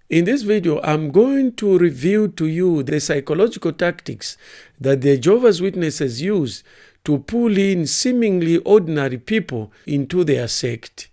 In this video, I'm going to reveal to you the psychological tactics that the Jehovah's Witnesses use to pull in seemingly ordinary people into their sect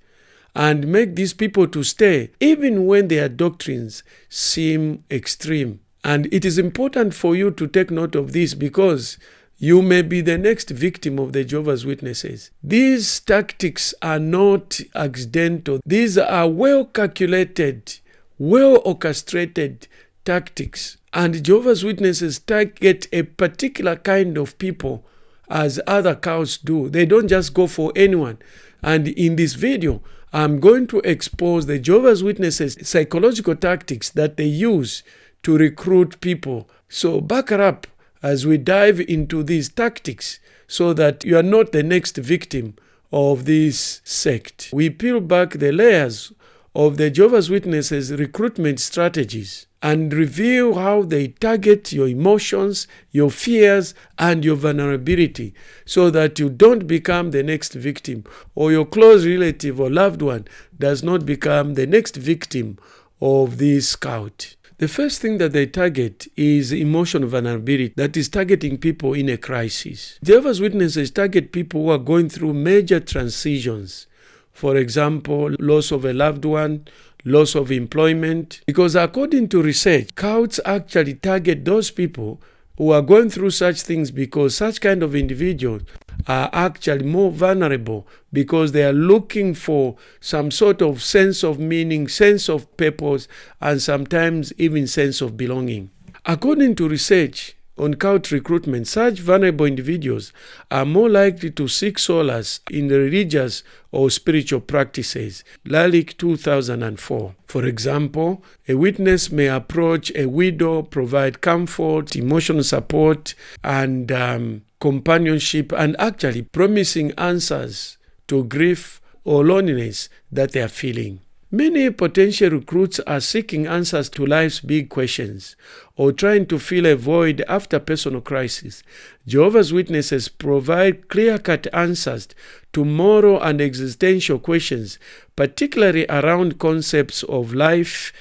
and make these people to stay even when their doctrines seem extreme. And it is important for you to take note of this because you may be the next victim of the Jehovah's Witnesses. These tactics are not accidental. These are well-calculated, well-orchestrated tactics. And Jehovah's Witnesses target a particular kind of people as other cults do. They don't just go for anyone. And in this video, I'm going to expose the Jehovah's Witnesses' psychological tactics that they use to recruit people. So back up as we dive into these tactics so that you are not the next victim of this sect. We peel back the layers of the Jehovah's Witnesses' recruitment strategies and reveal how they target your emotions, your fears, and your vulnerability so that you don't become the next victim or your close relative or loved one does not become the next victim of this cult. The first thing that they target is emotional vulnerability, that is targeting people in a crisis. Jehovah's Witnesses target people who are going through major transitions. For example, loss of a loved one, loss of employment. Because according to research, cults actually target those people who are going through such things because such kind of individuals are actually more vulnerable because they are looking for some sort of sense of meaning, sense of purpose, and sometimes even sense of belonging. According to research on cult recruitment, such vulnerable individuals are more likely to seek solace in religious or spiritual practices, like 2004. For example, a witness may approach a widow, provide comfort, emotional support, and companionship, and actually promising answers to grief or loneliness that they are feeling. Many potential recruits are seeking answers to life's big questions or trying to fill a void after personal crisis. Jehovah's Witnesses provide clear-cut answers to moral and existential questions, particularly around concepts of life,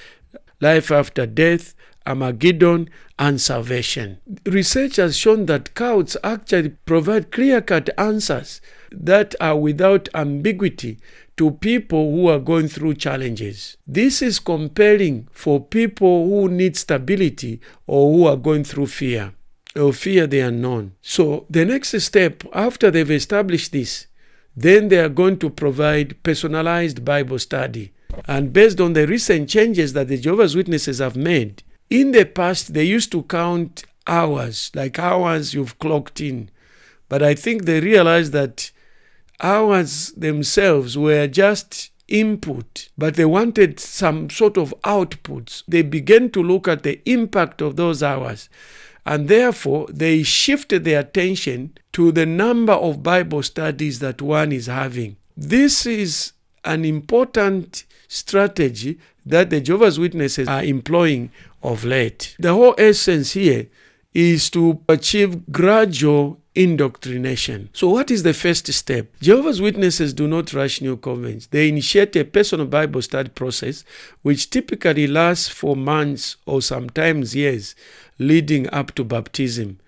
life after death, Armageddon, and salvation. Research has shown that cults actually provide clear-cut answers that are without ambiguity to people who are going through challenges. This is compelling for people who need stability or who are going through fear or fear the unknown. So the next step, after they've established this, then they are going to provide personalized Bible study. And based on the recent changes that the Jehovah's Witnesses have made, in the past they used to count hours, like hours you've clocked in. But I think they realized that hours themselves were just input, but they wanted some sort of outputs. They began to look at the impact of those hours, and therefore they shifted their attention to the number of Bible studies that one is having. This is an important strategy that the Jehovah's Witnesses are employing of late. The whole essence here is to achieve gradual indoctrination. So what is the first step? Jehovah's Witnesses do not rush new converts. They initiate a personal Bible study process which typically lasts for months or sometimes years leading up to baptism.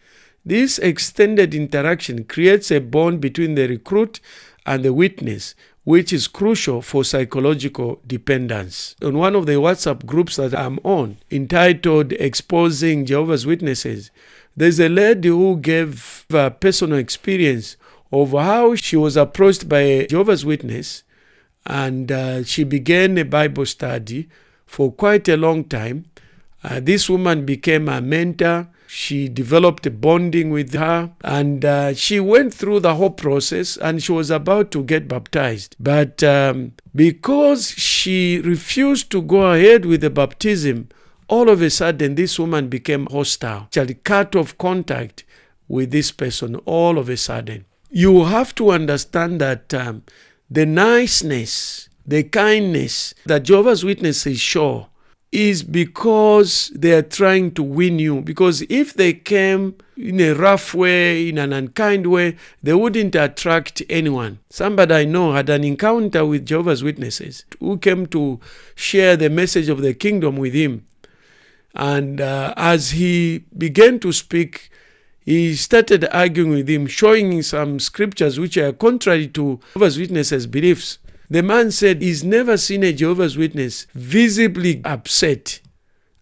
This extended interaction creates a bond between the recruit and the witness, which is crucial for psychological dependence. On one of the WhatsApp groups that I'm on, entitled Exposing Jehovah's Witnesses, there's a lady who gave a personal experience of how she was approached by a Jehovah's Witness, and she began a Bible study for quite a long time. This woman became a mentor. She developed a bonding with her, and she went through the whole process, and she was about to get baptized. But because she refused to go ahead with the baptism, all of a sudden this woman became hostile. Actually cut off contact with this person all of a sudden. You have to understand that the niceness, the kindness that Jehovah's Witnesses show is because they are trying to win you. Because if they came in a rough way, in an unkind way, they wouldn't attract anyone. Somebody I know had an encounter with Jehovah's Witnesses who came to share the message of the kingdom with him. And as he began to speak, he started arguing with him, showing some scriptures which are contrary to Jehovah's Witnesses' beliefs. The man said he's never seen a Jehovah's Witness visibly upset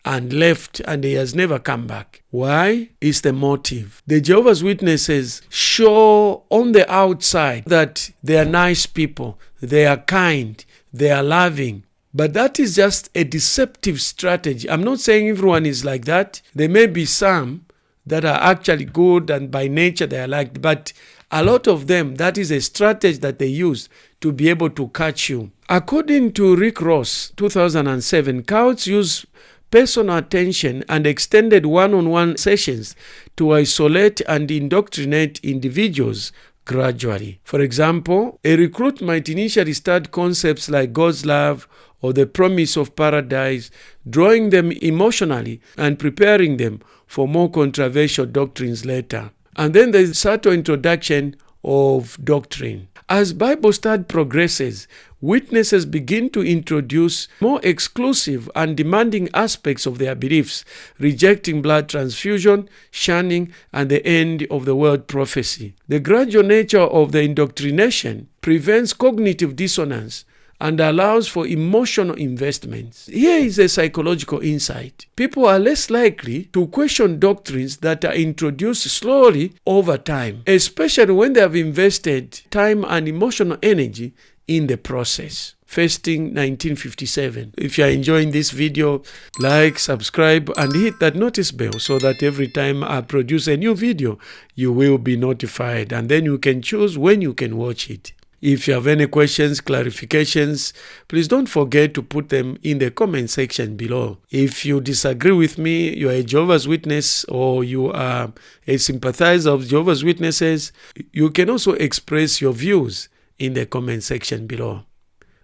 and left, and he has never come back. Why? It's the motive. The Jehovah's Witnesses show on the outside that they are nice people, they are kind, they are loving. But that is just a deceptive strategy. I'm not saying everyone is like that. There may be some that are actually good and by nature they are liked, but a lot of them, that is a strategy that they use to be able to catch you. According to Rick Ross, 2007, cults use personal attention and extended one-on-one sessions to isolate and indoctrinate individuals gradually. For example, a recruit might initially start concepts like God's love or the promise of paradise, drawing them emotionally and preparing them for more controversial doctrines later. And then there's a subtle introduction of doctrine. As Bible study progresses, witnesses begin to introduce more exclusive and demanding aspects of their beliefs, rejecting blood transfusion, shunning, and the end of the world prophecy. The gradual nature of the indoctrination prevents cognitive dissonance and allows for emotional investments. Here is a psychological insight. People are less likely to question doctrines that are introduced slowly over time, especially when they have invested time and emotional energy in the process. Fasting 1957. If you are enjoying this video, like, subscribe, and hit that notice bell so that every time I produce a new video, you will be notified, and then you can choose when you can watch it. If you have any questions, clarifications, please don't forget to put them in the comment section below. If you disagree with me, you are a Jehovah's Witness, or you are a sympathizer of Jehovah's Witnesses, you can also express your views in the comment section below.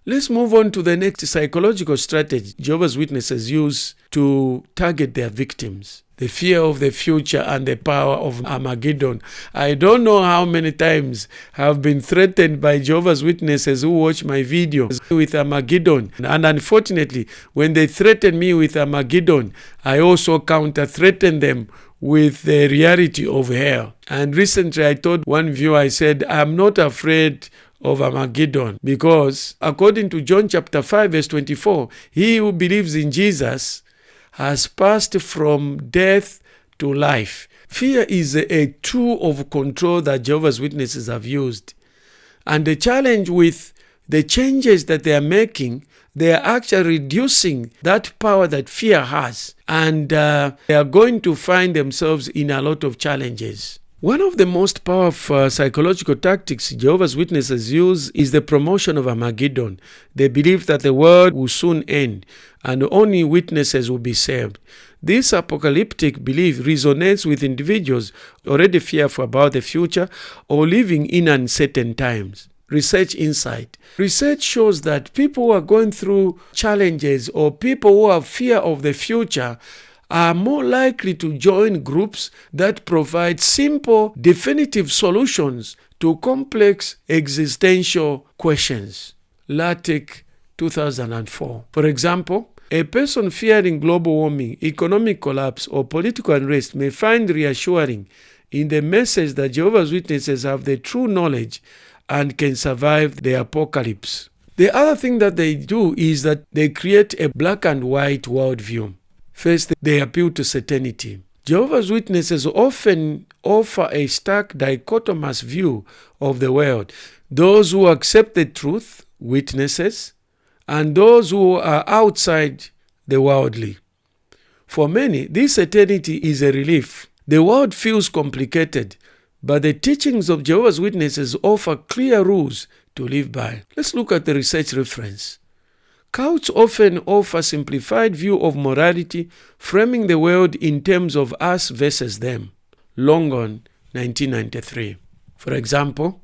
Let's move on to the next psychological strategy Jehovah's Witnesses use to target their victims. The fear of the future and the power of Armageddon. I don't know how many times I have been threatened by Jehovah's Witnesses who watch my videos with Armageddon. And unfortunately, when they threaten me with Armageddon, I also counter-threaten them with the reality of hell. And recently I told one viewer, I said, I'm not afraid of Armageddon, because according to John chapter 5 verse 24, he who believes in Jesus has passed from death to life. Fear is a tool of control that Jehovah's Witnesses have used. And the challenge with the changes that they are making, they are actually reducing that power that fear has. And they are going to find themselves in a lot of challenges. One of the most powerful psychological tactics Jehovah's Witnesses use is the promotion of Armageddon. They believe that the world will soon end and only witnesses will be saved. This apocalyptic belief resonates with individuals already fearful about the future or living in uncertain times. Research insight. Research shows that people who are going through challenges or people who have fear of the future are more likely to join groups that provide simple, definitive solutions to complex existential questions. Latek 2004. For example, a person fearing global warming, economic collapse, or political unrest may find reassuring in the message that Jehovah's Witnesses have the true knowledge and can survive the apocalypse. The other thing that they do is that they create a black and white worldview. First, they appeal to certainty. Jehovah's Witnesses often offer a stark dichotomous view of the world. Those who accept the truth, witnesses, and those who are outside the worldly. For many, this certainty is a relief. The world feels complicated, but the teachings of Jehovah's Witnesses offer clear rules to live by. Let's look at the research reference. Cults often offer a simplified view of morality, framing the world in terms of us versus them. Longon, 1993. For example,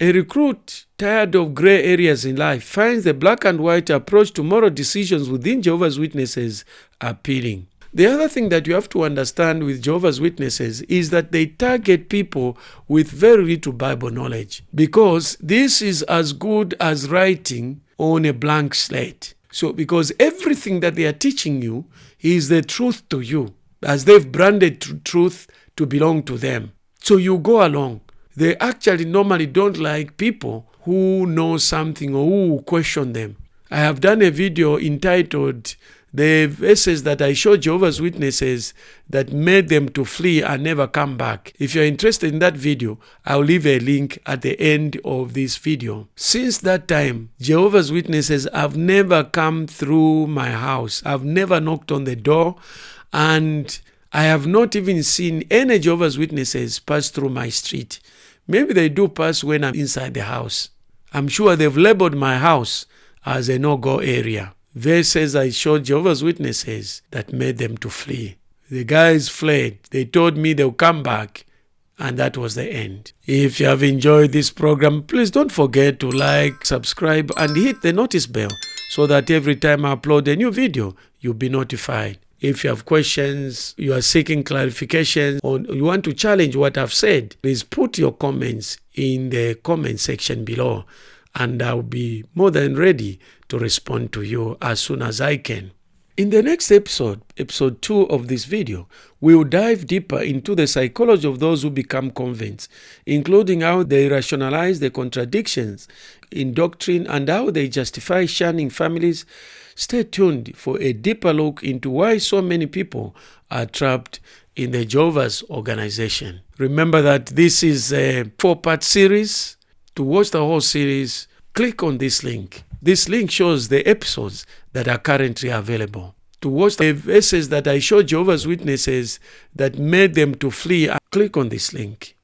A recruit tired of gray areas in life finds the black and white approach to moral decisions within Jehovah's Witnesses appealing. The other thing that you have to understand with Jehovah's Witnesses is that they target people with very little Bible knowledge, because this is as good as writing on a blank slate. So because everything that they are teaching you is the truth to you, as they've branded truth to belong to them. So you go along. They actually normally don't like people who know something or who question them. I have done a video entitled "The Verses That I Showed Jehovah's Witnesses That Made Them to Flee and Never Come Back." If you're interested in that video, I'll leave a link at the end of this video. Since that time, Jehovah's Witnesses have never come through my house. I've never knocked on the door, and I have not even seen any Jehovah's Witnesses pass through my street. Maybe they do pass when I'm inside the house. I'm sure they've labeled my house as a no-go area. Verses I showed Jehovah's Witnesses that made them to flee. The guys fled. They told me they'll come back, and that was the end. If you have enjoyed this program, please don't forget to like, subscribe, and hit the notice bell so that every time I upload a new video, you'll be notified. If you have questions, you are seeking clarification, or you want to challenge what I've said, please put your comments in the comment section below, and I'll be more than ready to respond to you as soon as I can. In the next episode, episode 2 of this video, we will dive deeper into the psychology of those who become converts, including how they rationalize the contradictions in doctrine and how they justify shunning families. Stay tuned for a deeper look into why so many people are trapped in the Jehovah's organization. Remember that this is a 4-part series. To watch the whole series, click on this link. This link shows the episodes that are currently available. To watch the verses that I showed Jehovah's Witnesses that made them to flee, click on this link.